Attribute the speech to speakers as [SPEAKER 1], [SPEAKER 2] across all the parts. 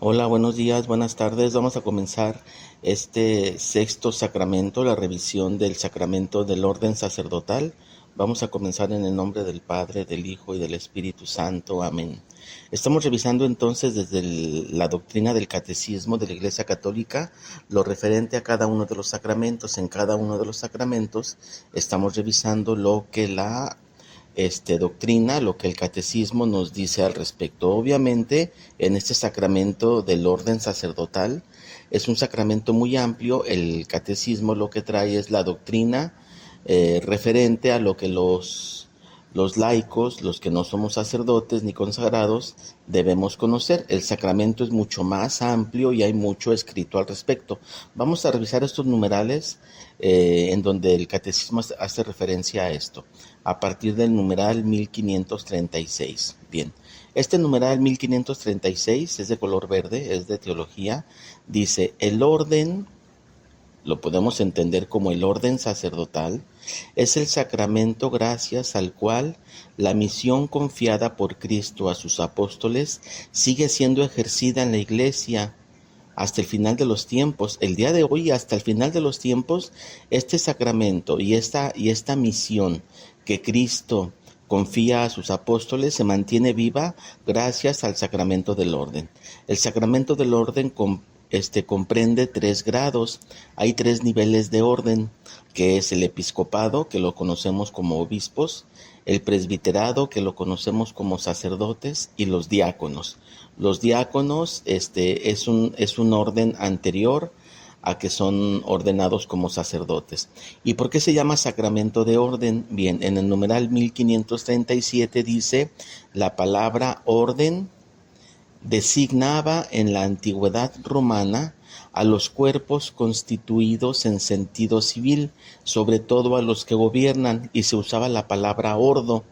[SPEAKER 1] Hola, buenos días, buenas tardes. Vamos a comenzar este sexto sacramento, la revisión del sacramento del orden sacerdotal. Vamos a comenzar en el nombre del Padre, del Hijo y del Espíritu Santo. Amén. Estamos revisando entonces desde la doctrina del catecismo de la Iglesia Católica lo referente a cada uno de los sacramentos. En cada uno de los sacramentos estamos revisando lo que la doctrina, lo que el catecismo nos dice al respecto. Obviamente, en este sacramento del orden sacerdotal, es un sacramento muy amplio. El catecismo lo que trae es la doctrina referente a lo que los laicos, los que no somos sacerdotes ni consagrados, debemos conocer. El sacramento es mucho más amplio y hay mucho escrito al respecto. Vamos a revisar estos numerales en donde el catecismo hace referencia a esto, a partir del numeral 1536. Bien, este numeral 1536 es de color verde, es de teología. Dice: el orden, lo podemos entender como el orden sacerdotal, es el sacramento gracias al cual la misión confiada por Cristo a sus apóstoles sigue siendo ejercida en la Iglesia hasta el final de los tiempos. El día de hoy, hasta el final de los tiempos, este sacramento y esta misión que Cristo confía a sus apóstoles se mantiene viva gracias al sacramento del orden. El sacramento del orden comprende 3 grados. Hay 3 niveles de orden, que es el episcopado, que lo conocemos como obispos, el presbiterado, que lo conocemos como sacerdotes, y los diáconos. Los diáconos es un orden anterior a que son ordenados como sacerdotes. ¿Y por qué se llama sacramento de orden? Bien, en el numeral 1537 dice: la palabra orden designaba en la antigüedad romana a los cuerpos constituidos en sentido civil, sobre todo a los que gobiernan, y se usaba la palabra ordo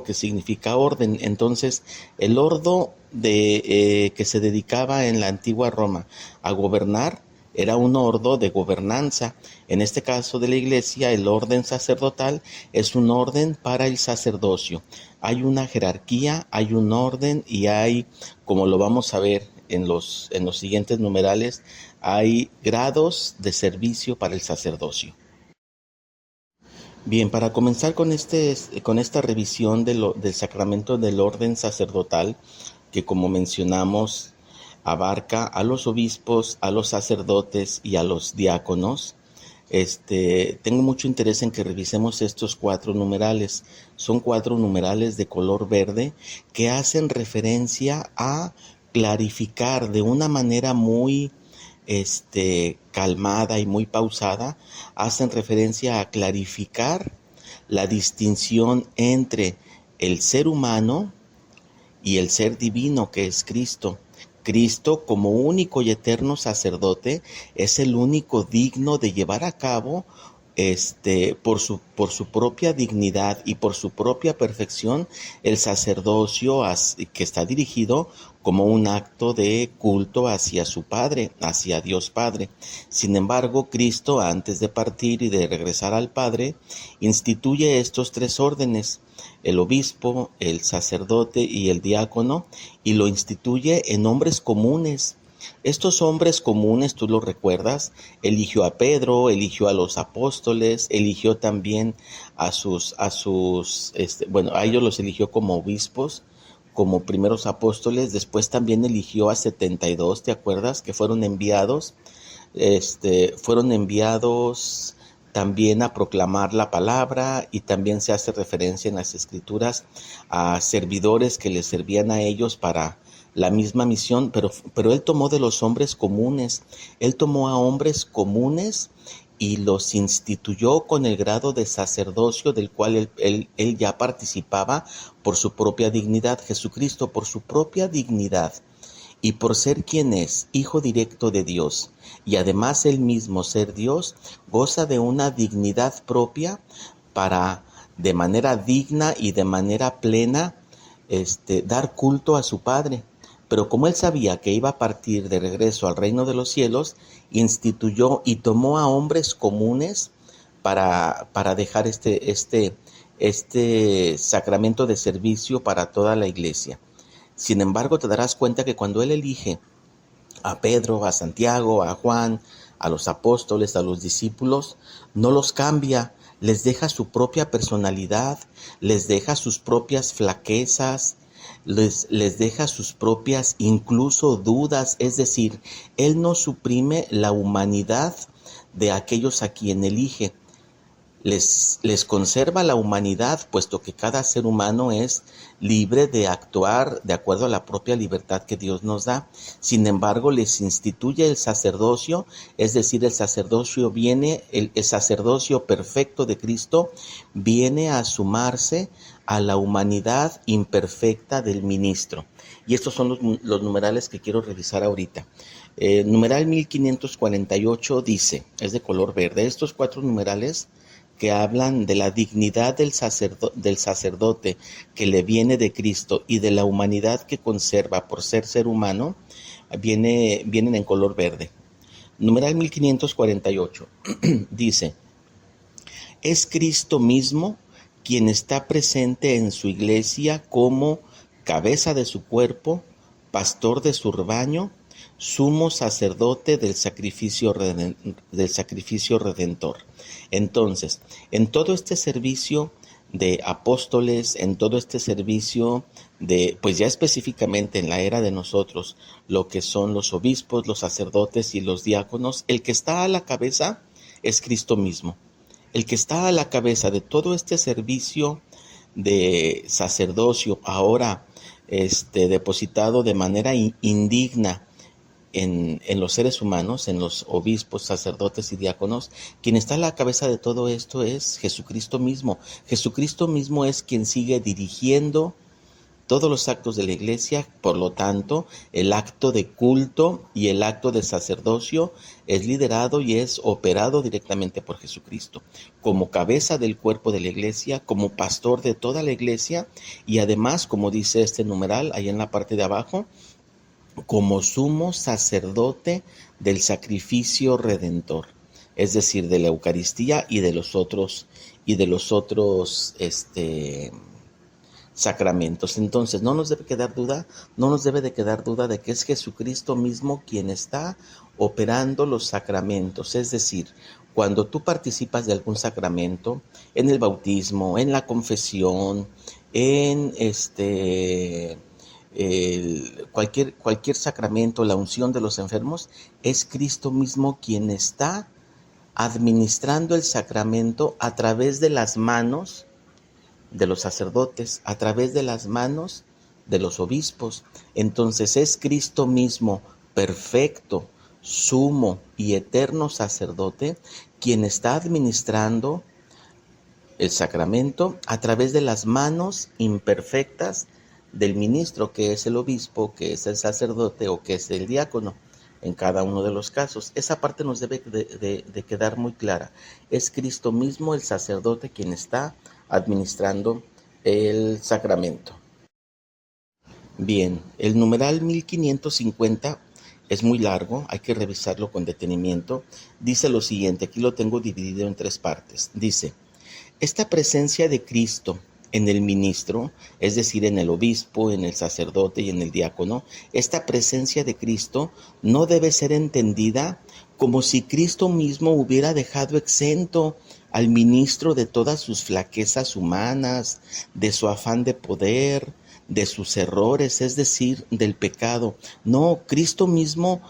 [SPEAKER 1] que significa orden. Entonces, el ordo que se dedicaba en la antigua Roma a gobernar era un ordo de gobernanza. En este caso de la Iglesia, el orden sacerdotal es un orden para el sacerdocio. Hay una jerarquía, hay un orden y hay, como lo vamos a ver en los siguientes numerales, hay grados de servicio para el sacerdocio. Bien, para comenzar con esta revisión del sacramento del orden sacerdotal, que como mencionamos abarca a los obispos, a los sacerdotes y a los diáconos, tengo mucho interés en que revisemos estos 4 numerales. Son 4 numerales de color verde que hacen referencia a clarificar de una manera muy calmada y muy pausada, hacen referencia a clarificar la distinción entre el ser humano y el ser divino, que es Cristo. Cristo, como único y eterno sacerdote, es el único digno de llevar a cabo por su propia dignidad y por su propia perfección el sacerdocio que está dirigido como un acto de culto hacia su Padre, hacia Dios Padre. Sin embargo, Cristo, antes de partir y de regresar al Padre, instituye estos 3 órdenes: el obispo, el sacerdote y el diácono, y lo instituye en hombres comunes. Estos hombres comunes, tú lo recuerdas, eligió a Pedro, eligió a los apóstoles, eligió también a a ellos los eligió como obispos, como primeros apóstoles. Después también eligió a 72, ¿te acuerdas? Que fueron enviados, fueron enviados también a proclamar la palabra, y también se hace referencia en las escrituras a servidores que les servían a ellos para la misma misión, pero él tomó de los hombres comunes, él tomó a hombres comunes y los instituyó con el grado de sacerdocio del cual él ya participaba por su propia dignidad. Jesucristo, por su propia dignidad y por ser quien es, hijo directo de Dios, y además él mismo ser Dios, goza de una dignidad propia para, de manera digna y de manera plena, dar culto a su Padre. Pero como él sabía que iba a partir de regreso al reino de los cielos, instituyó y tomó a hombres comunes para dejar este sacramento de servicio para toda la Iglesia. Sin embargo, te darás cuenta que cuando él elige a Pedro, a Santiago, a Juan, a los apóstoles, a los discípulos, no los cambia, les deja su propia personalidad, les deja sus propias flaquezas, les deja sus propias incluso dudas, es decir, Él no suprime la humanidad de aquellos a quien elige. Les conserva la humanidad, puesto que cada ser humano es libre de actuar de acuerdo a la propia libertad que Dios nos da. Sin embargo, les instituye el sacerdocio, es decir, el sacerdocio perfecto de Cristo viene a sumarse a la humanidad imperfecta del ministro. Y estos son los numerales que quiero revisar ahorita. Numeral 1548 dice, es de color verde, estos 4 numerales que hablan de la dignidad del sacerdote que le viene de Cristo y de la humanidad que conserva por ser humano, vienen en color verde. Numeral 1548 dice, es Cristo mismo quien está presente en su iglesia como cabeza de su cuerpo, pastor de su rebaño, sumo sacerdote del sacrificio redentor. Entonces, en todo este servicio de apóstoles, en todo este servicio pues ya específicamente en la era de nosotros, lo que son los obispos, los sacerdotes y los diáconos, el que está a la cabeza es Cristo mismo. El que está a la cabeza de todo este servicio de sacerdocio, ahora depositado de manera indigna en los seres humanos, en los obispos, sacerdotes y diáconos, quien está a la cabeza de todo esto es Jesucristo mismo. Jesucristo mismo es quien sigue dirigiendo todos los actos de la iglesia, por lo tanto, el acto de culto y el acto de sacerdocio es liderado y es operado directamente por Jesucristo, como cabeza del cuerpo de la iglesia, como pastor de toda la iglesia y además, como dice este numeral ahí en la parte de abajo, como sumo sacerdote del sacrificio redentor, es decir, de la Eucaristía y de los otros sacramentos. Entonces, no nos debe de quedar duda de que es Jesucristo mismo quien está operando los sacramentos, es decir, cuando tú participas de algún sacramento, en el bautismo, en la confesión, en cualquier sacramento, la unción de los enfermos, es Cristo mismo quien está administrando el sacramento a través de las manos de los sacerdotes, a través de las manos de los obispos. Entonces es Cristo mismo, perfecto, sumo y eterno sacerdote, quien está administrando el sacramento a través de las manos imperfectas del ministro, que es el obispo, que es el sacerdote o que es el diácono, en cada uno de los casos. Esa parte nos debe de quedar muy clara. Es Cristo mismo, el sacerdote, quien está administrando el sacramento. Bien, el numeral 1550 es muy largo, hay que revisarlo con detenimiento. Dice lo siguiente, aquí lo tengo dividido en 3 partes. Dice, esta presencia de Cristo en el ministro, es decir, en el obispo, en el sacerdote y en el diácono, esta presencia de Cristo no debe ser entendida como si Cristo mismo hubiera dejado exento al ministro de todas sus flaquezas humanas, de su afán de poder, de sus errores, es decir, del pecado. No, Cristo mismo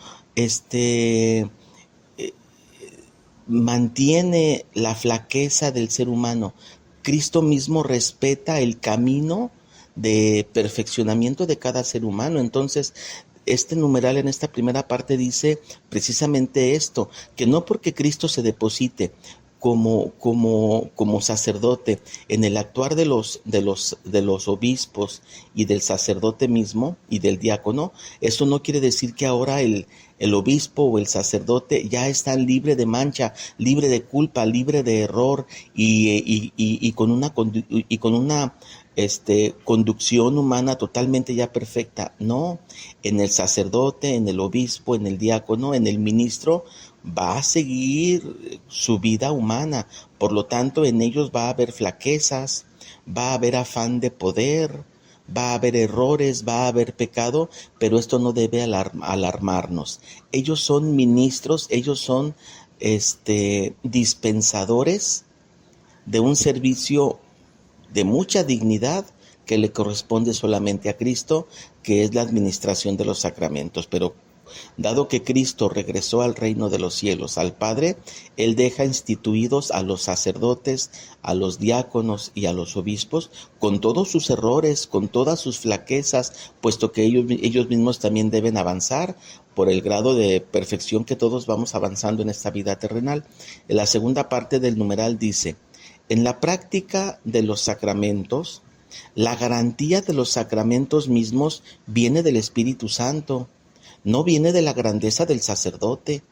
[SPEAKER 1] mantiene la flaqueza del ser humano. Cristo mismo respeta el camino de perfeccionamiento de cada ser humano. Entonces, este numeral en esta primera parte dice precisamente esto, que no porque Cristo se deposite como sacerdote en el actuar de los obispos y del sacerdote mismo y del diácono, eso no quiere decir que ahora el obispo o el sacerdote ya están libre de mancha, libre de culpa, libre de error y con una conducción humana totalmente ya perfecta. No, en el sacerdote, en el obispo, en el diácono, en el ministro, va a seguir su vida humana. Por lo tanto, en ellos va a haber flaquezas, va a haber afán de poder, va a haber errores, va a haber pecado, pero esto no debe alarmarnos. Ellos son ministros, ellos son dispensadores de un servicio de mucha dignidad que le corresponde solamente a Cristo, que es la administración de los sacramentos. Pero dado que Cristo regresó al reino de los cielos, al Padre, Él deja instituidos a los sacerdotes, a los diáconos y a los obispos, con todos sus errores, con todas sus flaquezas, puesto que ellos mismos también deben avanzar por el grado de perfección que todos vamos avanzando en esta vida terrenal. En la segunda parte del numeral dice: en la práctica de los sacramentos, la garantía de los sacramentos mismos viene del Espíritu Santo. No viene de la grandeza del sacerdote,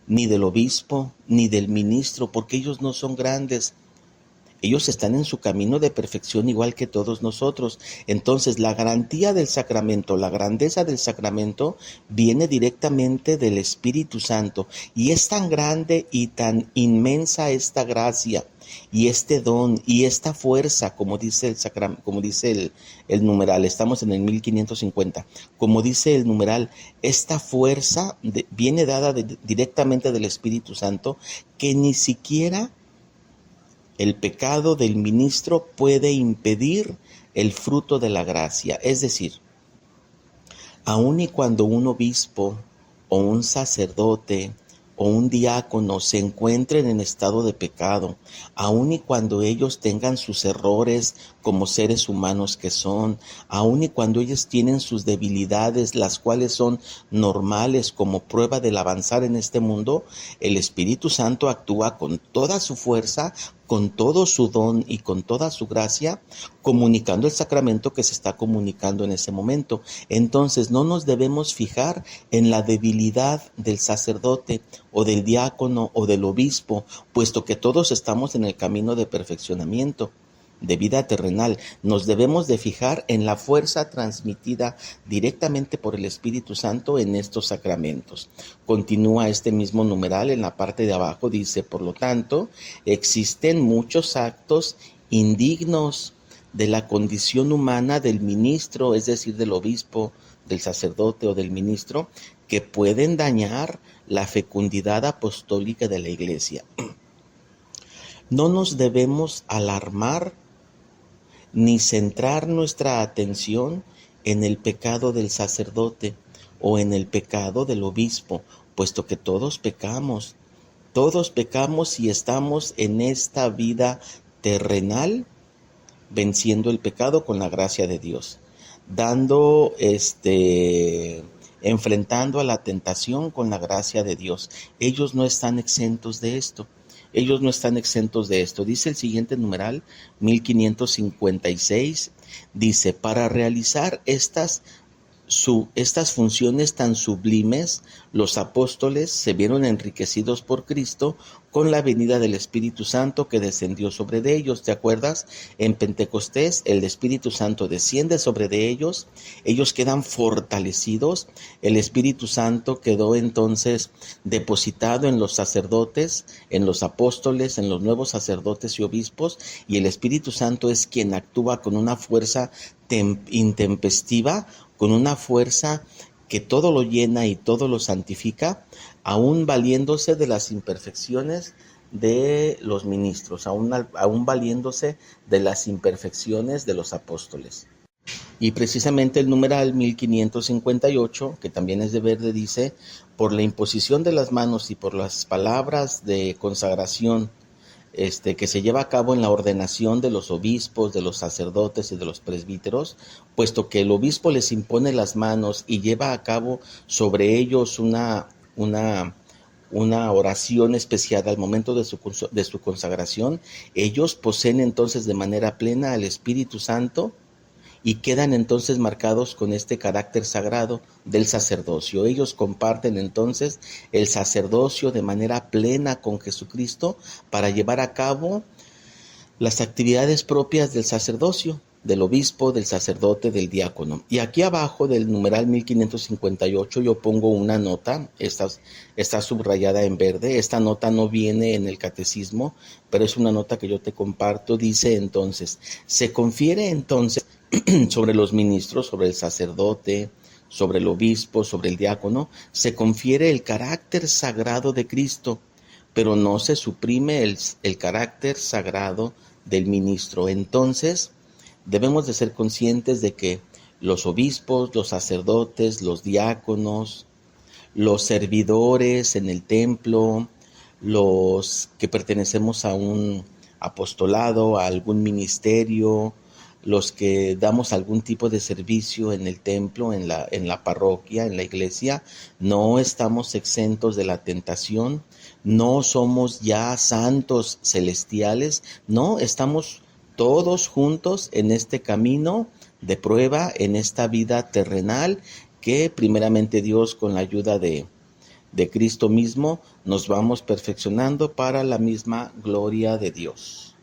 [SPEAKER 1] ni del obispo, ni del ministro, porque ellos no son grandes. Ellos están en su camino de perfección igual que todos nosotros. Entonces, la garantía del sacramento, la grandeza del sacramento, viene directamente del Espíritu Santo. Y es tan grande y tan inmensa esta gracia, y este don, y esta fuerza, como dice el numeral, estamos en el 1550, como dice el numeral, esta fuerza viene dada directamente del Espíritu Santo, que ni siquiera el pecado del ministro puede impedir el fruto de la gracia. Es decir, aun y cuando un obispo o un sacerdote o un diácono se encuentren en estado de pecado, aun y cuando ellos tengan sus errores como seres humanos que son, aun y cuando ellos tienen sus debilidades, las cuales son normales como prueba del avanzar en este mundo, el Espíritu Santo actúa con toda su fuerza, con todo su don y con toda su gracia, comunicando el sacramento que se está comunicando en ese momento. Entonces no nos debemos fijar en la debilidad del sacerdote o del diácono o del obispo, puesto que todos estamos en el camino de perfeccionamiento, de vida terrenal. Nos debemos de fijar en la fuerza transmitida directamente por el Espíritu Santo en estos sacramentos. Continúa este mismo numeral en la parte de abajo, dice: por lo tanto, existen muchos actos indignos de la condición humana del ministro, es decir, del obispo, del sacerdote o del ministro, que pueden dañar la fecundidad apostólica de la Iglesia. No nos debemos alarmar ni centrar nuestra atención en el pecado del sacerdote o en el pecado del obispo, puesto que todos pecamos y estamos en esta vida terrenal venciendo el pecado con la gracia de Dios, enfrentando a la tentación con la gracia de Dios. Ellos no están exentos de esto. Dice el siguiente numeral, 1556, dice: para realizar estas funciones tan sublimes, los apóstoles se vieron enriquecidos por Cristo con la venida del Espíritu Santo que descendió sobre de ellos. ¿Te acuerdas? En Pentecostés el Espíritu Santo desciende sobre de ellos, ellos quedan fortalecidos, el Espíritu Santo quedó entonces depositado en los sacerdotes, en los apóstoles, en los nuevos sacerdotes y obispos, y el Espíritu Santo es quien actúa con una fuerza intempestiva, con una fuerza que todo lo llena y todo lo santifica, aún valiéndose de las imperfecciones de los ministros, aún valiéndose de las imperfecciones de los apóstoles. Y precisamente el numeral 1558, que también es de verde, dice: por la imposición de las manos y por las palabras de consagración que se lleva a cabo en la ordenación de los obispos, de los sacerdotes y de los presbíteros, puesto que el obispo les impone las manos y lleva a cabo sobre ellos una oración especial al momento de su consagración. Ellos poseen entonces de manera plena al Espíritu Santo y quedan entonces marcados con este carácter sagrado del sacerdocio. Ellos comparten entonces el sacerdocio de manera plena con Jesucristo para llevar a cabo las actividades propias del sacerdocio, del obispo, del sacerdote, del diácono. Y aquí abajo del numeral 1558 yo pongo una nota, está subrayada en verde. Esta nota no viene en el catecismo, pero es una nota que yo te comparto. Dice entonces: se confiere entonces sobre los ministros, sobre el sacerdote, sobre el obispo, sobre el diácono, se confiere el carácter sagrado de Cristo, pero no se suprime el carácter sagrado del ministro. Entonces, debemos de ser conscientes de que los obispos, los sacerdotes, los diáconos, los servidores en el templo, los que pertenecemos a un apostolado, a algún ministerio, los que damos algún tipo de servicio en el templo, en la parroquia, en la iglesia, no estamos exentos de la tentación, no somos ya santos celestiales, no, estamos todos juntos en este camino de prueba, en esta vida terrenal, que primeramente Dios, con la ayuda de Cristo mismo, nos vamos perfeccionando para la misma gloria de Dios.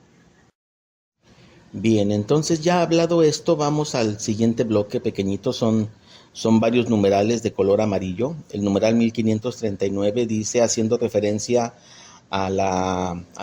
[SPEAKER 1] Bien, entonces ya hablado esto, vamos al siguiente bloque pequeñito, son varios numerales de color amarillo. El numeral 1539 dice, haciendo referencia al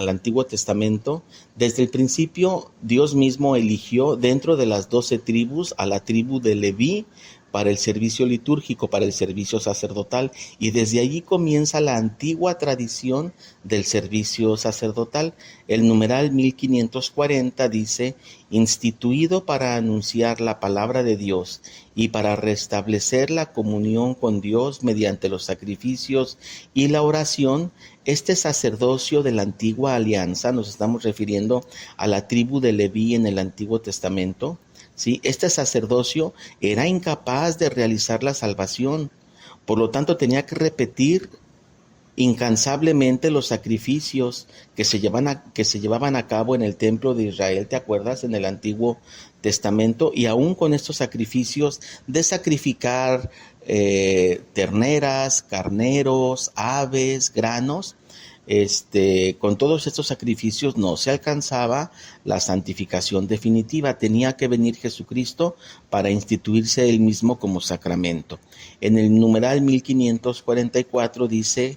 [SPEAKER 1] Antiguo Testamento, desde el principio Dios mismo eligió dentro de las 12 tribus a la tribu de Leví para el servicio litúrgico, para el servicio sacerdotal, y desde allí comienza la antigua tradición del servicio sacerdotal. El numeral 1540 dice, instituido para anunciar la palabra de Dios y para restablecer la comunión con Dios mediante los sacrificios y la oración, este sacerdocio de la antigua alianza, nos estamos refiriendo a la tribu de Leví en el Antiguo Testamento, ¿sí? Este sacerdocio era incapaz de realizar la salvación, por lo tanto tenía que repetir incansablemente los sacrificios que se llevaban a cabo en el templo de Israel, ¿te acuerdas? En el Antiguo Testamento, y aún con estos sacrificios de sacrificar terneras, carneros, aves, granos, con todos estos sacrificios no se alcanzaba la santificación definitiva. Tenía que venir Jesucristo para instituirse él mismo como sacramento. En el numeral 1544 dice,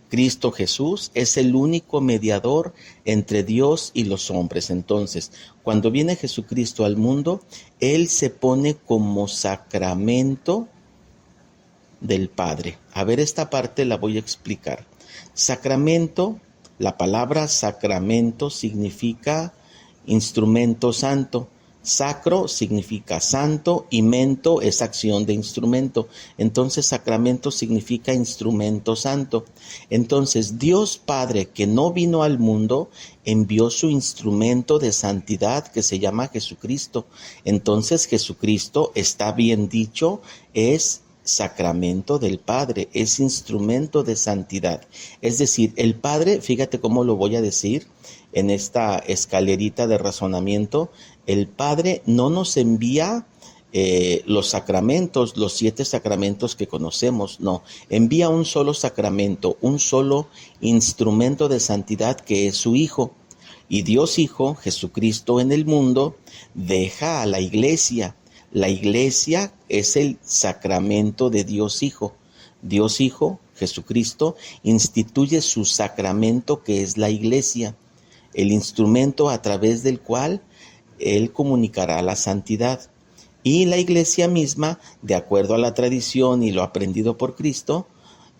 [SPEAKER 1] Cristo Jesús es el único mediador entre Dios y los hombres. Entonces, cuando viene Jesucristo al mundo, Él se pone como sacramento del Padre. A ver, esta parte la voy a explicar. Sacramento, la palabra sacramento significa instrumento santo. Sacro significa santo y mento es acción de instrumento. Entonces sacramento significa instrumento santo. Entonces Dios Padre, que no vino al mundo, envió su instrumento de santidad que se llama Jesucristo. Entonces Jesucristo, está bien dicho, es sacramento del Padre, es instrumento de santidad. Es decir, el Padre, fíjate cómo lo voy a decir en esta escalerita de razonamiento, el Padre no nos envía los sacramentos, los 7 sacramentos que conocemos, no, envía un solo sacramento, un solo instrumento de santidad que es su Hijo. Y Dios Hijo, Jesucristo en el mundo, deja a la iglesia. La iglesia es el sacramento de Dios Hijo. Dios Hijo, Jesucristo, instituye su sacramento que es la iglesia, el instrumento a través del cual Él comunicará la santidad. Y la iglesia misma, de acuerdo a la tradición y lo aprendido por Cristo,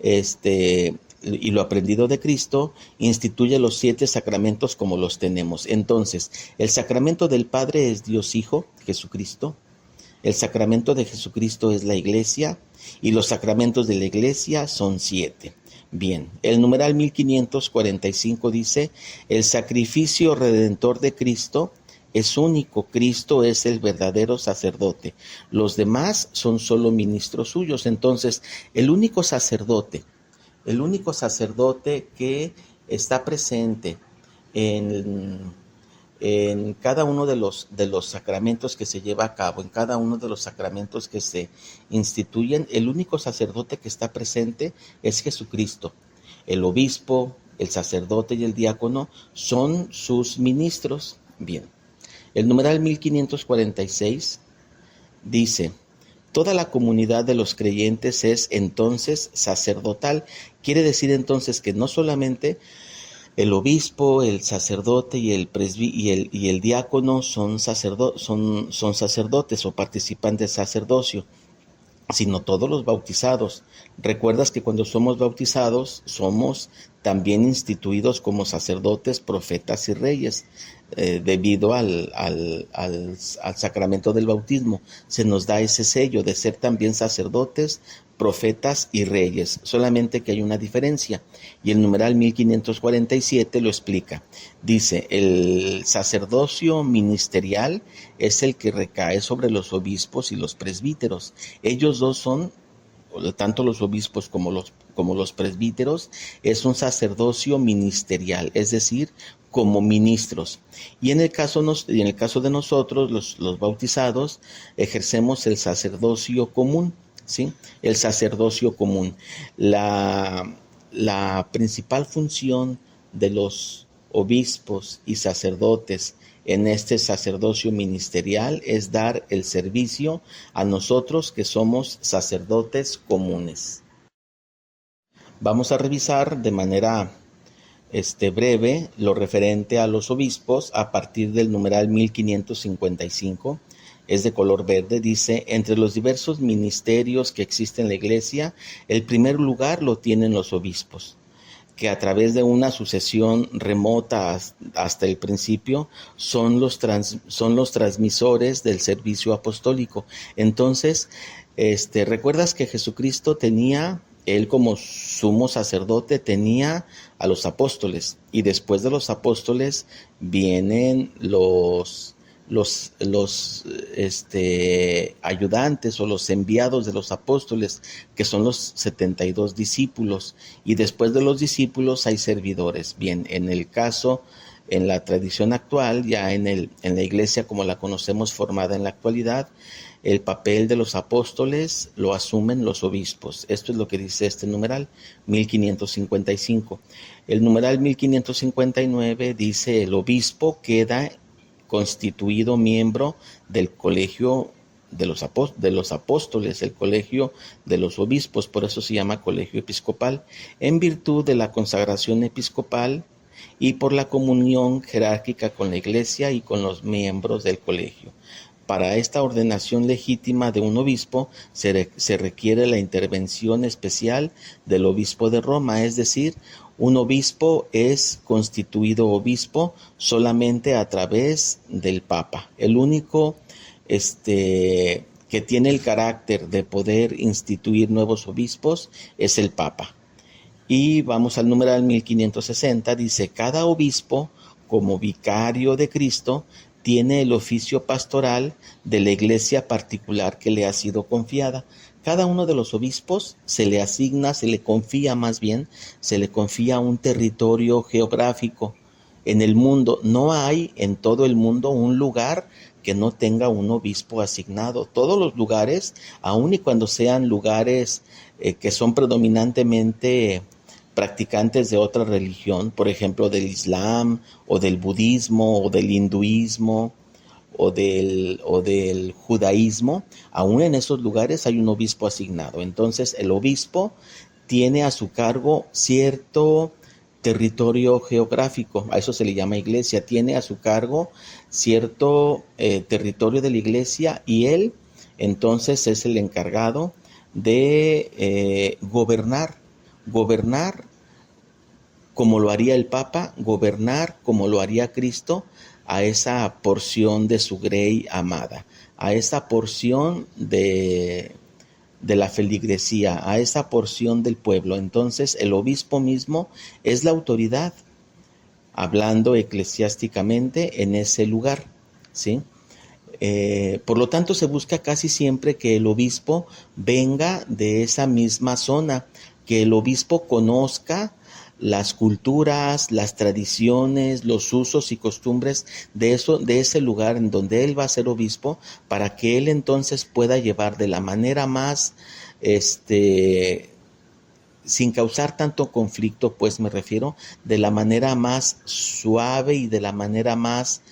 [SPEAKER 1] y lo aprendido de Cristo, instituye los 7 sacramentos como los tenemos. Entonces, el sacramento del Padre es Dios Hijo, Jesucristo. El sacramento de Jesucristo es la iglesia y los sacramentos de la iglesia son 7. Bien, el numeral 1545 dice, el sacrificio redentor de Cristo es único, Cristo es el verdadero sacerdote, los demás son solo ministros suyos. Entonces, el único sacerdote que está presente en cada uno de los sacramentos que se lleva a cabo, en cada uno de los sacramentos que se instituyen, el único sacerdote que está presente es Jesucristo. El obispo, el sacerdote y el diácono son sus ministros. Bien, el numeral 1546 dice, toda la comunidad de los creyentes es entonces sacerdotal. Quiere decir entonces que no solamente El obispo, el sacerdote y el diácono son sacerdotes o participan del sacerdocio, sino todos los bautizados. Recuerdas que cuando somos bautizados somos también instituidos como sacerdotes, profetas y reyes, debido al sacramento del bautismo. Se nos da ese sello de ser también sacerdotes, profetas y reyes, solamente que hay una diferencia, y el numeral 1547 lo explica. Dice, el sacerdocio ministerial es el que recae sobre los obispos y los presbíteros. Ellos dos son, tanto los obispos como los presbíteros, es un sacerdocio ministerial, es decir, como ministros. Y en el caso de nosotros, los bautizados, ejercemos el sacerdocio común, ¿sí? El sacerdocio común. La principal función de los obispos y sacerdotes en este sacerdocio ministerial es dar el servicio a nosotros que somos sacerdotes comunes. Vamos a revisar de manera breve lo referente a los obispos a partir del numeral 1555. Es de color verde. Dice, entre los diversos ministerios que existen en la Iglesia, el primer lugar lo tienen los obispos, que a través de una sucesión remota hasta el principio son los transmisores del servicio apostólico. Entonces, recuerdas que Jesucristo tenía, él como sumo sacerdote tenía a los apóstoles, y después de los apóstoles vienen los ayudantes o los enviados de los apóstoles, que son los 72 discípulos, y después de los discípulos hay servidores. Bien, en la tradición actual, ya en la iglesia como la conocemos formada en la actualidad, el papel de los apóstoles lo asumen los obispos. Esto es lo que dice este numeral 1555. El numeral 1559 dice, el obispo queda constituido miembro del colegio de los apóstoles, el colegio de los obispos, por eso se llama colegio episcopal, en virtud de la consagración episcopal y por la comunión jerárquica con la iglesia y con los miembros del colegio. Para esta ordenación legítima de un obispo se requiere la intervención especial del obispo de Roma, es decir, un obispo es constituido obispo solamente a través del Papa. El único que tiene el carácter de poder instituir nuevos obispos es el Papa. Y vamos al numeral 1560, dice, cada obispo, como vicario de Cristo, tiene el oficio pastoral de la iglesia particular que le ha sido confiada. Cada uno de los obispos se le confía un territorio geográfico en el mundo. No hay en todo el mundo un lugar que no tenga un obispo asignado. Todos los lugares, aun y cuando sean lugares que son predominantemente practicantes de otra religión, por ejemplo del Islam o del budismo o del hinduismo o del judaísmo, aún en esos lugares hay un obispo asignado. Entonces el obispo tiene a su cargo cierto territorio geográfico, a eso se le llama iglesia, tiene a su cargo cierto territorio de la iglesia, y él entonces es el encargado de gobernar como lo haría el Papa, gobernar como lo haría Cristo a esa porción de su grey amada, a esa porción de la feligresía, a esa porción del pueblo. Entonces el obispo mismo es la autoridad, hablando eclesiásticamente, en ese lugar, ¿sí? Por lo tanto, se busca casi siempre que el obispo venga de esa misma zona, que el obispo conozca las culturas, las tradiciones, los usos y costumbres de ese lugar en donde él va a ser obispo, para que él entonces pueda llevar de la manera más, sin causar tanto conflicto, pues me refiero, de la manera más suave y de la manera más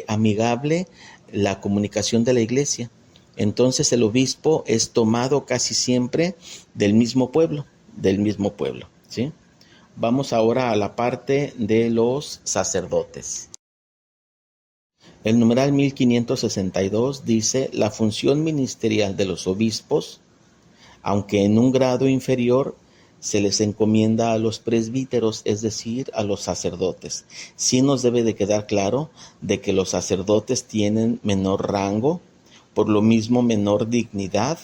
[SPEAKER 1] amigable, la comunicación de la iglesia. Entonces el obispo es tomado casi siempre del mismo pueblo, ¿sí? Vamos ahora a la parte de los sacerdotes. El numeral 1562 dice: la función ministerial de los obispos, aunque en un grado inferior, se les encomienda a los presbíteros, es decir, a los sacerdotes. Sí nos debe de quedar claro de que los sacerdotes tienen menor rango, por lo mismo menor dignidad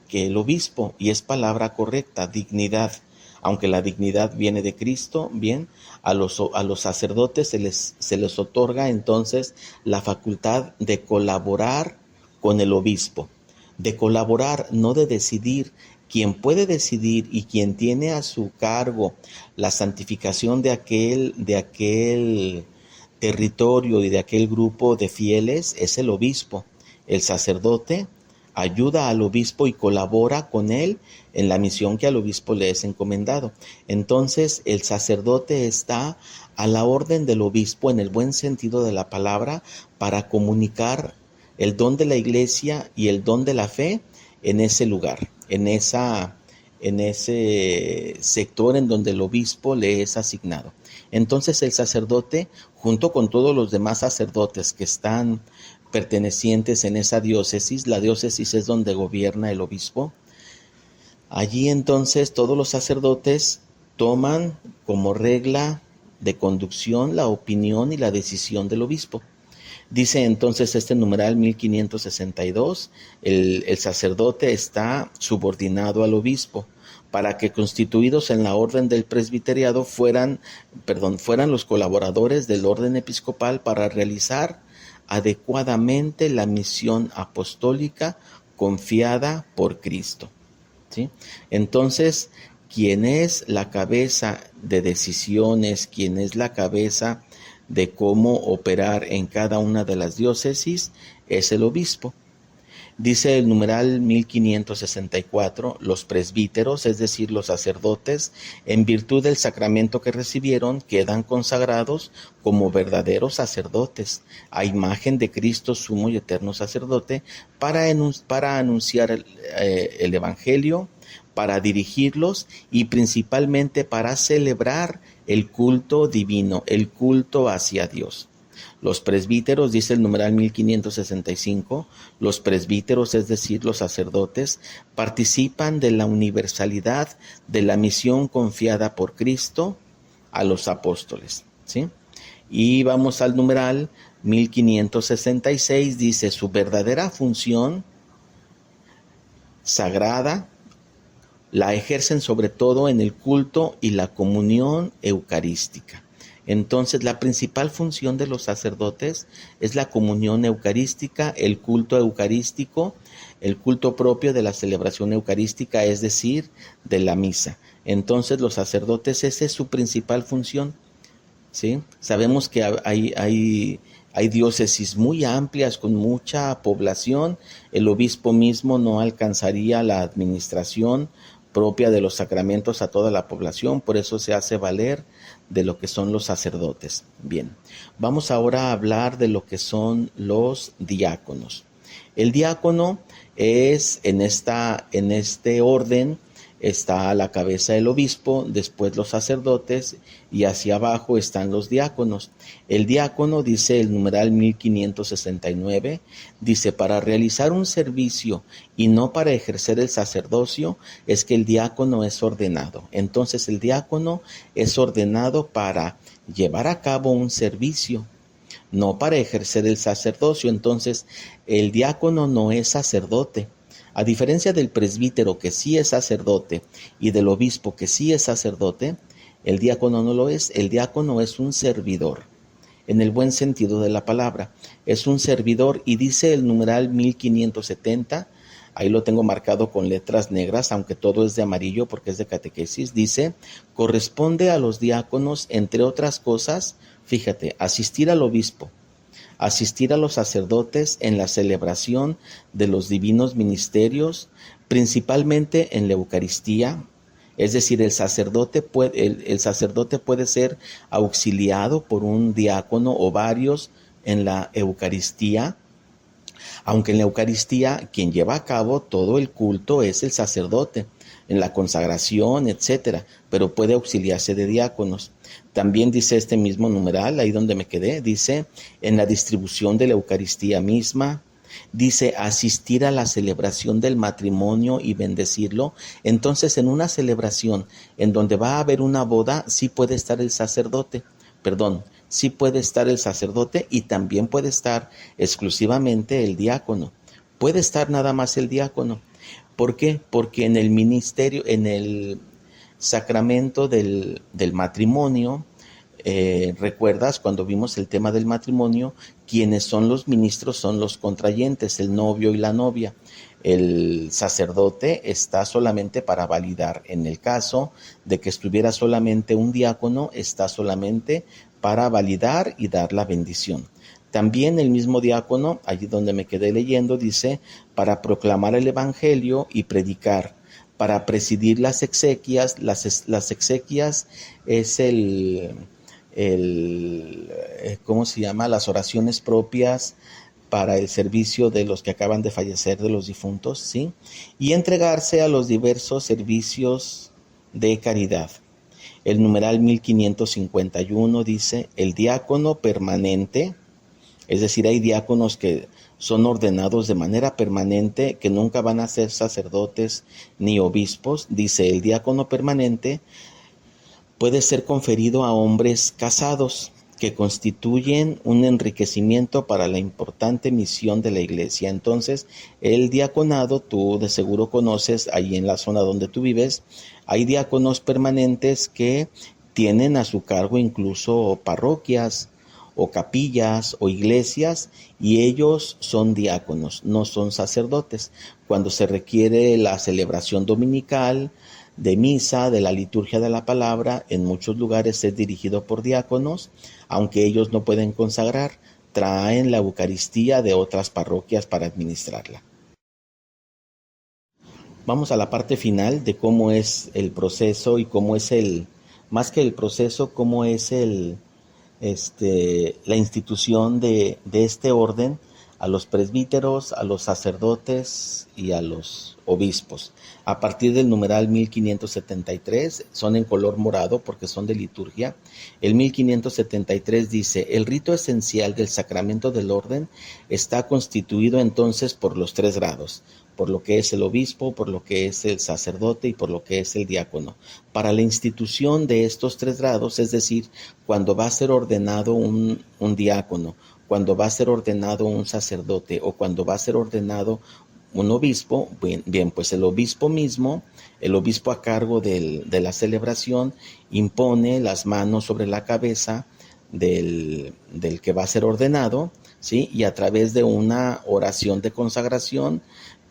[SPEAKER 1] que el obispo, y es palabra correcta, dignidad. Aunque la dignidad viene de Cristo, bien, a los sacerdotes se les otorga entonces la facultad de colaborar con el obispo, de colaborar, no de decidir. Quien puede decidir y quien tiene a su cargo la santificación de aquel territorio y de aquel grupo de fieles es el obispo. El sacerdote ayuda al obispo y colabora con él en la misión que al obispo le es encomendado. Entonces, el sacerdote está a la orden del obispo en el buen sentido de la palabra para comunicar el don de la iglesia y el don de la fe en ese lugar, en ese sector en donde el obispo le es asignado. Entonces el sacerdote, junto con todos los demás sacerdotes que están pertenecientes en esa diócesis, la diócesis es donde gobierna el obispo, allí entonces todos los sacerdotes toman como regla de conducción la opinión y la decisión del obispo. Dice entonces este numeral 1562, el sacerdote está subordinado al obispo para que constituidos en la orden del presbiteriado fueran los colaboradores del orden episcopal para realizar adecuadamente la misión apostólica confiada por Cristo. ¿Sí? Entonces, quien es la cabeza de decisiones, quien es la cabeza de cómo operar en cada una de las diócesis es el obispo. Dice el numeral 1564, los presbíteros, es decir, los sacerdotes, en virtud del sacramento que recibieron, quedan consagrados como verdaderos sacerdotes, a imagen de Cristo sumo y eterno sacerdote, para anunciar el Evangelio, para dirigirlos y principalmente para celebrar el culto divino, el culto hacia Dios. Los presbíteros, dice el numeral 1565, los presbíteros, es decir, los sacerdotes, participan de la universalidad de la misión confiada por Cristo a los apóstoles, ¿sí? Y vamos al numeral 1566, dice: su verdadera función sagrada la ejercen sobre todo en el culto y la comunión eucarística. Entonces, la principal función de los sacerdotes es la comunión eucarística, el culto eucarístico, el culto propio de la celebración eucarística, es decir, de la misa. Entonces, los sacerdotes, esa es su principal función, ¿sí? Sabemos que hay diócesis muy amplias con mucha población. El obispo mismo no alcanzaría la administración propia de los sacramentos a toda la población, por eso se hace valer de lo que son los sacerdotes. Bien, vamos ahora a hablar de lo que son los diáconos. El diácono es en este orden. Está a la cabeza el obispo, después los sacerdotes y hacia abajo están los diáconos. El diácono, dice el numeral 1569, dice: para realizar un servicio y no para ejercer el sacerdocio es que el diácono es ordenado. Entonces el diácono es ordenado para llevar a cabo un servicio, no para ejercer el sacerdocio. Entonces el diácono no es sacerdote. A diferencia del presbítero, que sí es sacerdote, y del obispo, que sí es sacerdote, el diácono no lo es. El diácono es un servidor, en el buen sentido de la palabra. Es un servidor, y dice el numeral 1570, ahí lo tengo marcado con letras negras, aunque todo es de amarillo porque es de catequesis, dice: corresponde a los diáconos, entre otras cosas, fíjate, asistir al obispo, asistir a los sacerdotes en la celebración de los divinos ministerios, principalmente en la Eucaristía. Es decir, el sacerdote puede ser auxiliado por un diácono o varios en la Eucaristía, aunque en la Eucaristía quien lleva a cabo todo el culto es el sacerdote. en la consagración, etcétera, pero puede auxiliarse de diáconos. También dice este mismo numeral, ahí donde me quedé, dice en la distribución de la Eucaristía misma, dice asistir a la celebración del matrimonio y bendecirlo. Entonces, en una celebración en donde va a haber una boda, sí puede estar el sacerdote, sí puede estar el sacerdote y también puede estar exclusivamente el diácono. Puede estar nada más el diácono. ¿Por qué? Porque en el ministerio, en el sacramento del matrimonio, recuerdas cuando vimos el tema del matrimonio, quienes son los ministros son los contrayentes, el novio y la novia. El sacerdote está solamente para validar. En el caso de que estuviera solamente un diácono, está solamente para validar y dar la bendición. También el mismo diácono, allí donde me quedé leyendo, dice para proclamar el evangelio y predicar, para presidir las exequias. Las exequias es ¿cómo se llama? Las oraciones propias para el servicio de los que acaban de fallecer, de los difuntos, ¿sí? Y entregarse a los diversos servicios de caridad. El numeral 1551 dice, el diácono permanente, es decir, hay diáconos que son ordenados de manera permanente, que nunca van a ser sacerdotes ni obispos. Dice, el diácono permanente puede ser conferido a hombres casados que constituyen un enriquecimiento para la importante misión de la iglesia. Entonces, el diaconado, tú de seguro conoces, ahí en la zona donde tú vives, hay diáconos permanentes que tienen a su cargo incluso parroquias o capillas o iglesias, y ellos son diáconos, no son sacerdotes. Cuando se requiere la celebración dominical, de misa, de la liturgia de la palabra, en muchos lugares es dirigido por diáconos, aunque ellos no pueden consagrar, traen la Eucaristía de otras parroquias para administrarla. Vamos a la parte final de cómo es el proceso y cómo es más que el proceso, cómo es la institución de este orden, a los presbíteros, a los sacerdotes y a los obispos. A partir del numeral 1573, son en color morado porque son de liturgia. El 1573 dice, el rito esencial del sacramento del orden está constituido entonces por los 3 grados, por lo que es el obispo, por lo que es el sacerdote y por lo que es el diácono. Para la institución de estos 3 grados, es decir, cuando va a ser ordenado un diácono, cuando va a ser ordenado un sacerdote o cuando va a ser ordenado un obispo, bien, pues el obispo mismo, el obispo a cargo de la celebración, impone las manos sobre la cabeza del que va a ser ordenado, ¿sí? Y a través de una oración de consagración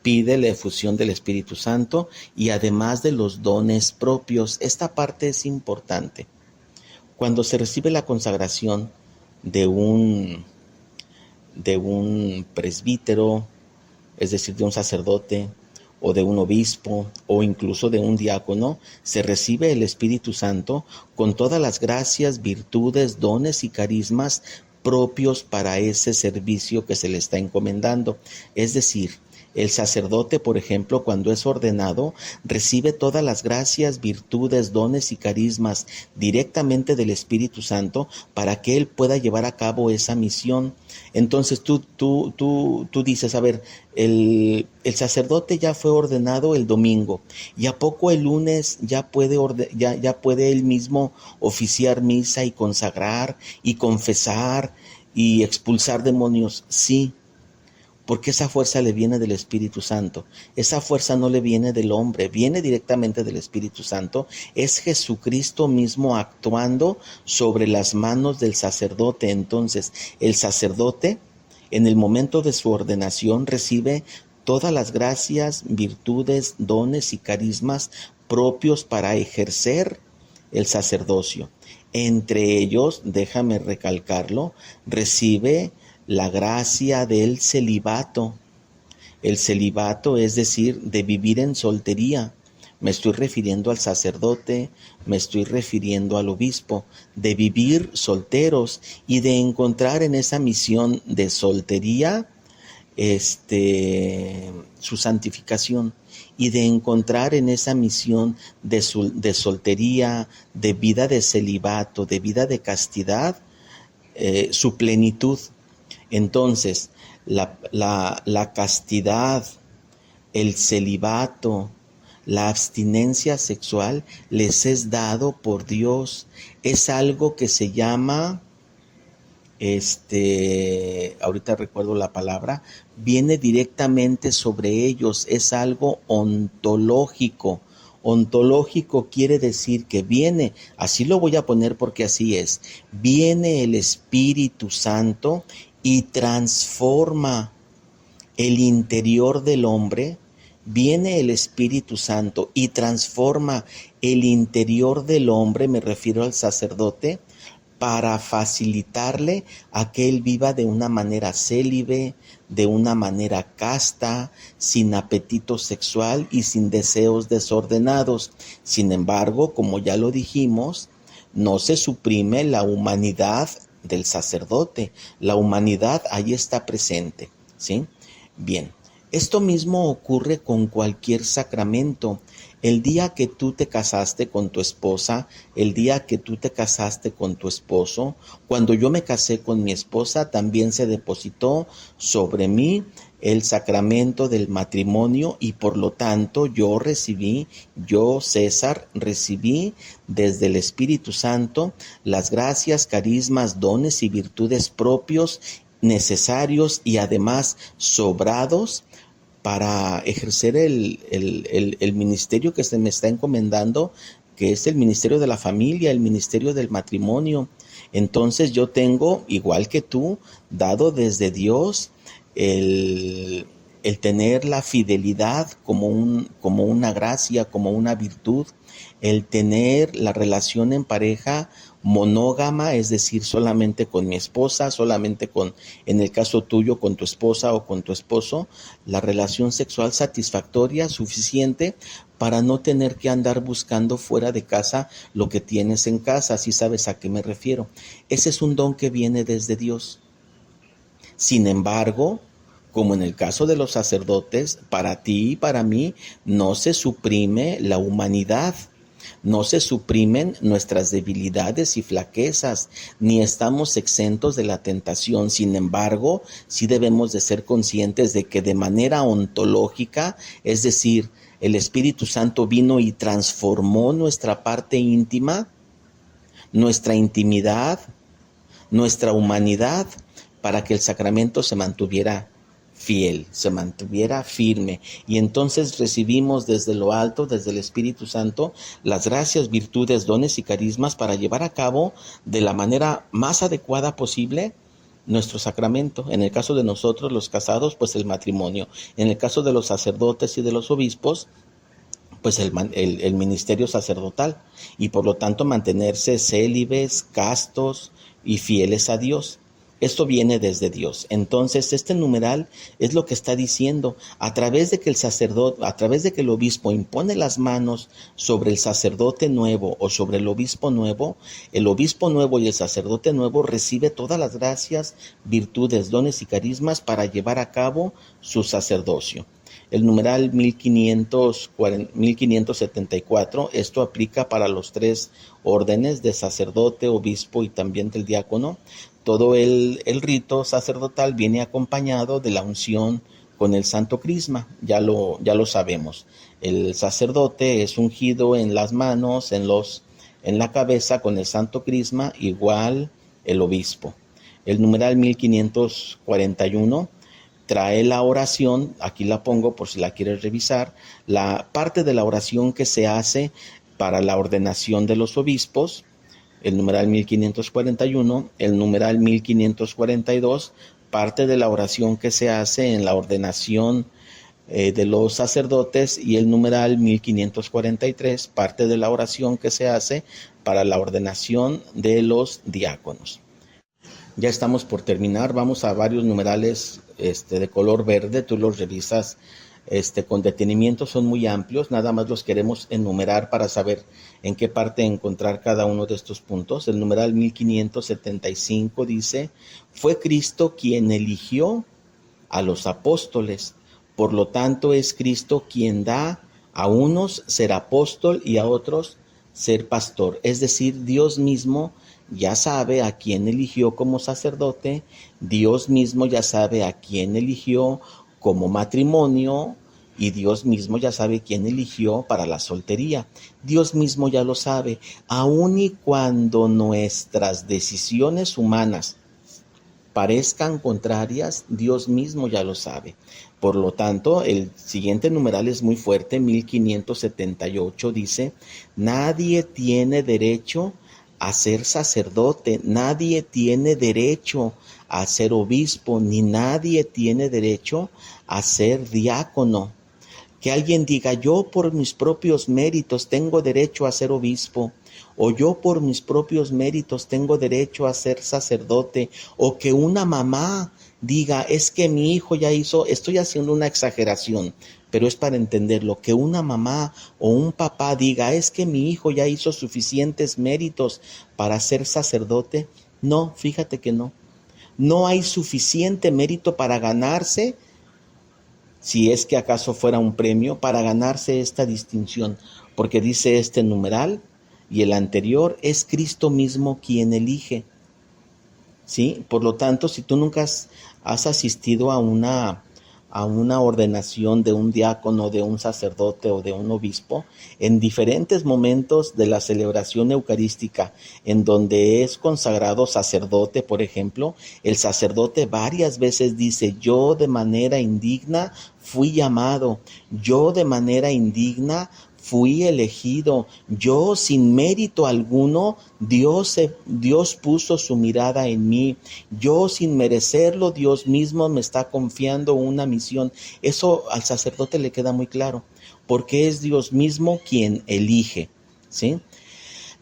[SPEAKER 1] pide la efusión del Espíritu Santo y además de los dones propios. Esta parte es importante. Cuando se recibe la consagración de un presbítero, es decir, de un sacerdote o de un obispo o incluso de un diácono, se recibe el Espíritu Santo con todas las gracias, virtudes, dones y carismas propios para ese servicio que se le está encomendando. Es decir, el sacerdote, por ejemplo, cuando es ordenado, recibe todas las gracias, virtudes, dones y carismas directamente del Espíritu Santo para que él pueda llevar a cabo esa misión. Entonces tú dices, a ver, el sacerdote ya fue ordenado el domingo, ¿y a poco el lunes ya puede él mismo oficiar misa y consagrar y confesar y expulsar demonios? Sí, porque esa fuerza le viene del Espíritu Santo. Esa fuerza no le viene del hombre, viene directamente del Espíritu Santo. Es Jesucristo mismo actuando sobre las manos del sacerdote. Entonces, el sacerdote, en el momento de su ordenación, recibe todas las gracias, virtudes, dones y carismas propios para ejercer el sacerdocio. Entre ellos, déjame recalcarlo, recibe la gracia del celibato. El celibato es decir, de vivir en soltería. Me estoy refiriendo al sacerdote, me estoy refiriendo al obispo, de vivir solteros y de encontrar en esa misión de soltería su santificación. y de encontrar en esa misión de soltería, de vida de celibato, de vida de castidad, su plenitud. Entonces, la castidad, el celibato, la abstinencia sexual les es dado por Dios. Es algo que se llama, ahorita recuerdo la palabra, viene directamente sobre ellos, es algo ontológico. Ontológico quiere decir que viene, así lo voy a poner porque así es, viene el Espíritu Santo y transforma el interior del hombre. Viene el Espíritu Santo y transforma el interior del hombre, me refiero al sacerdote, para facilitarle a que él viva de una manera célibe, de una manera casta, sin apetito sexual y sin deseos desordenados. Sin embargo, como ya lo dijimos, no se suprime la humanidad del sacerdote. La humanidad ahí está presente, ¿sí? Bien, esto mismo ocurre con cualquier sacramento. El día que tú te casaste con tu esposa, el día que tú te casaste con tu esposo, cuando yo me casé con mi esposa, también se depositó sobre mí el sacramento del matrimonio y por lo tanto yo César, recibí desde el Espíritu Santo las gracias, carismas, dones y virtudes propios, necesarios y además sobrados para ejercer el ministerio que se me está encomendando, que es el ministerio de la familia, el ministerio del matrimonio. Entonces yo tengo, igual que tú, dado desde Dios el tener la fidelidad como una gracia, como una virtud, el tener la relación en pareja monógama, es decir, solamente con mi esposa, solamente en el caso tuyo, con tu esposa o con tu esposo, la relación sexual satisfactoria, suficiente para no tener que andar buscando fuera de casa lo que tienes en casa, si sabes a qué me refiero. Ese es un don que viene desde Dios. Sin embargo, como en el caso de los sacerdotes, para ti y para mí no se suprime la humanidad. No se suprimen nuestras debilidades y flaquezas, ni estamos exentos de la tentación. Sin embargo, sí debemos de ser conscientes de que de manera ontológica, es decir, el Espíritu Santo vino y transformó nuestra parte íntima, nuestra intimidad, nuestra humanidad, para que el sacramento se mantuviera fiel, se mantuviera firme. Y entonces recibimos desde lo alto, desde el Espíritu Santo, las gracias, virtudes, dones y carismas para llevar a cabo de la manera más adecuada posible nuestro sacramento. En el caso de nosotros, los casados, pues el matrimonio. En el caso de los sacerdotes y de los obispos, pues el ministerio sacerdotal. Y por lo tanto mantenerse célibes, castos y fieles a Dios. Esto viene desde Dios. Entonces, este numeral es lo que está diciendo, a través de que el sacerdote, a través de que el obispo impone las manos sobre el sacerdote nuevo o sobre el obispo nuevo y el sacerdote nuevo recibe todas las gracias, virtudes, dones y carismas para llevar a cabo su sacerdocio. El numeral 1574, esto aplica para los tres órdenes de sacerdote, obispo y también del diácono. Todo el rito sacerdotal viene acompañado de la unción con el santo crisma, ya lo sabemos. El sacerdote es ungido en las manos, en la cabeza con el santo crisma, igual el obispo. El numeral 1541 trae la oración, aquí la pongo por si la quieres revisar, la parte de la oración que se hace para la ordenación de los obispos, el numeral 1541, el numeral 1542, parte de la oración que se hace en la ordenación de los sacerdotes, y el numeral 1543, parte de la oración que se hace para la ordenación de los diáconos. Ya estamos por terminar, vamos a varios numerales de color verde, tú los revisas con detenimiento, son muy amplios, nada más los queremos enumerar para saber en qué parte encontrar cada uno de estos puntos. El numeral 1575 dice: fue Cristo quien eligió a los apóstoles, por lo tanto es Cristo quien da A unos ser apóstol y a otros ser pastor. Es decir, Dios mismo ya sabe a quién eligió como sacerdote, Dios mismo ya sabe a quién eligió como matrimonio y Dios mismo ya sabe quién eligió para la soltería. Dios mismo ya lo sabe, aun y cuando nuestras decisiones humanas parezcan contrarias, Dios mismo ya lo sabe. Por lo tanto, el siguiente numeral es muy fuerte, 1578 dice, nadie tiene derecho a ser sacerdote, nadie tiene derecho a ser obispo, ni nadie tiene derecho a ser diácono. Que alguien diga, yo por mis propios méritos tengo derecho a ser obispo, o yo por mis propios méritos tengo derecho a ser sacerdote, o que una mamá diga, es que mi hijo ya hizo, estoy haciendo una exageración, pero es para entenderlo, que una mamá o un papá diga, es que mi hijo ya hizo suficientes méritos para ser sacerdote. No, fíjate que no. No hay suficiente mérito para ganarse, si es que acaso fuera un premio, para ganarse esta distinción, porque dice este numeral y el anterior, es Cristo mismo quien elige, ¿sí? Por lo tanto, si tú nunca has asistido a una ordenación de un diácono, de un sacerdote o de un obispo, en diferentes momentos de la celebración eucarística, en donde es consagrado sacerdote, por ejemplo, el sacerdote varias veces dice, yo de manera indigna fui llamado, yo de manera indigna fui elegido, yo sin mérito alguno, Dios puso su mirada en mí, yo sin merecerlo, Dios mismo me está confiando una misión. Eso al sacerdote le queda muy claro, porque es Dios mismo quien elige, ¿sí?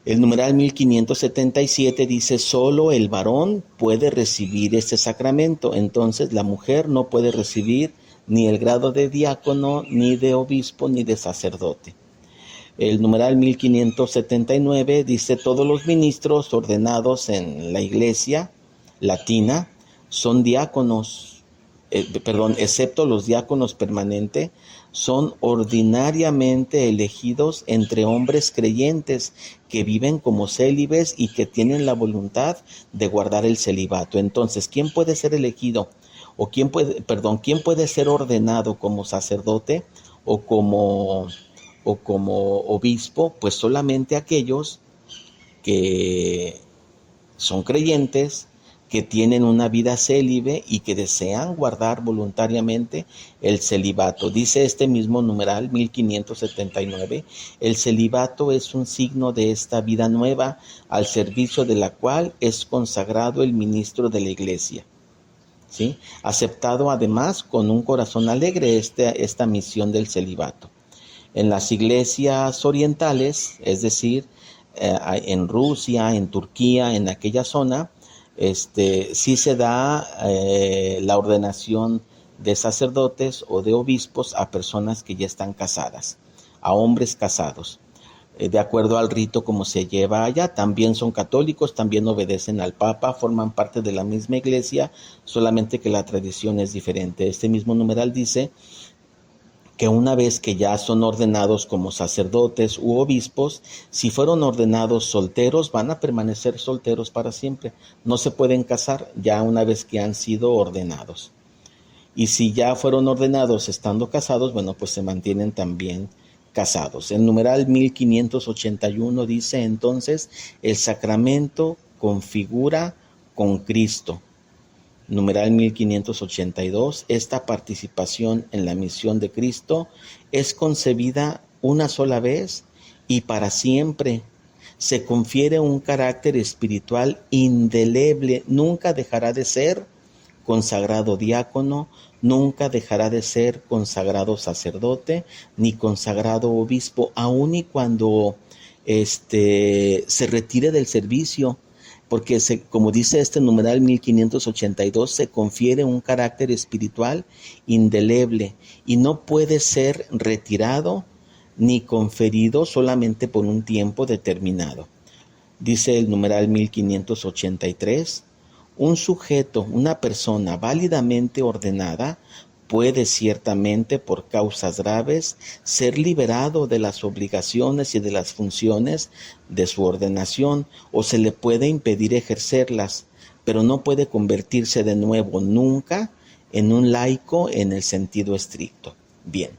[SPEAKER 1] El numeral 1577 dice, solo el varón puede recibir este sacramento, entonces la mujer no puede recibir ni el grado de diácono, ni de obispo, ni de sacerdote. El numeral 1579 dice, todos los ministros ordenados en la iglesia latina son diáconos, excepto los diáconos permanentes, son ordinariamente elegidos entre hombres creyentes que viven como célibes y que tienen la voluntad de guardar el celibato. Entonces, ¿quién puede ser elegido? O quién puede ser ordenado como sacerdote o como obispo? Pues solamente aquellos que son creyentes, que tienen una vida célibe y que desean guardar voluntariamente el celibato. Dice este mismo numeral 1579, el celibato es un signo de esta vida nueva al servicio de la cual es consagrado el ministro de la iglesia, ¿sí? Aceptado además con un corazón alegre esta misión del celibato. En las iglesias orientales, es decir, en Rusia, en Turquía, en aquella zona, sí se da la ordenación de sacerdotes o de obispos a personas que ya están casadas, a hombres casados. De acuerdo al rito como se lleva allá, también son católicos, también obedecen al Papa, forman parte de la misma iglesia, solamente que la tradición es diferente. Este mismo numeral dice que una vez que ya son ordenados como sacerdotes u obispos, si fueron ordenados solteros, van a permanecer solteros para siempre. No se pueden casar ya una vez que han sido ordenados. Y si ya fueron ordenados estando casados, bueno, pues se mantienen también casados. El numeral 1581 dice entonces, el sacramento configura con Cristo. Numeral 1582, esta participación en la misión de Cristo es concebida una sola vez y para siempre. Se confiere un carácter espiritual indeleble, nunca dejará de ser consagrado diácono, nunca dejará de ser consagrado sacerdote, ni consagrado obispo, aun y cuando se retire del servicio, porque como dice este numeral 1582, se confiere un carácter espiritual indeleble y no puede ser retirado ni conferido solamente por un tiempo determinado. Dice el numeral 1583, un sujeto, una persona válidamente ordenada puede ciertamente, por causas graves, ser liberado de las obligaciones y de las funciones de su ordenación, o se le puede impedir ejercerlas, pero no puede convertirse de nuevo nunca en un laico en el sentido estricto. Bien,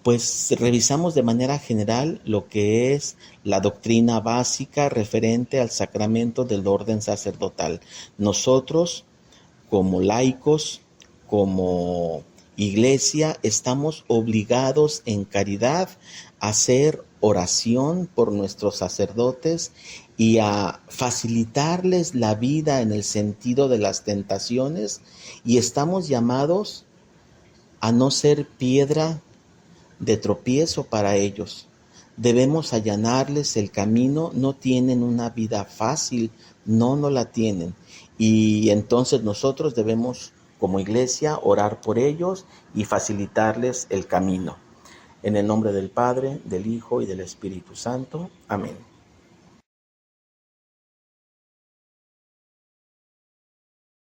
[SPEAKER 1] pues revisamos de manera general lo que es la doctrina básica referente al sacramento del orden sacerdotal. Nosotros, como laicos, como iglesia, estamos obligados en caridad a hacer oración por nuestros sacerdotes y a facilitarles la vida en el sentido de las tentaciones, y estamos llamados a no ser piedra de tropiezo para ellos. Debemos allanarles el camino. No tienen una vida fácil, no la tienen. Y entonces nosotros debemos, como iglesia, orar por ellos y facilitarles el camino. En el nombre del Padre, del Hijo y del Espíritu Santo. Amén.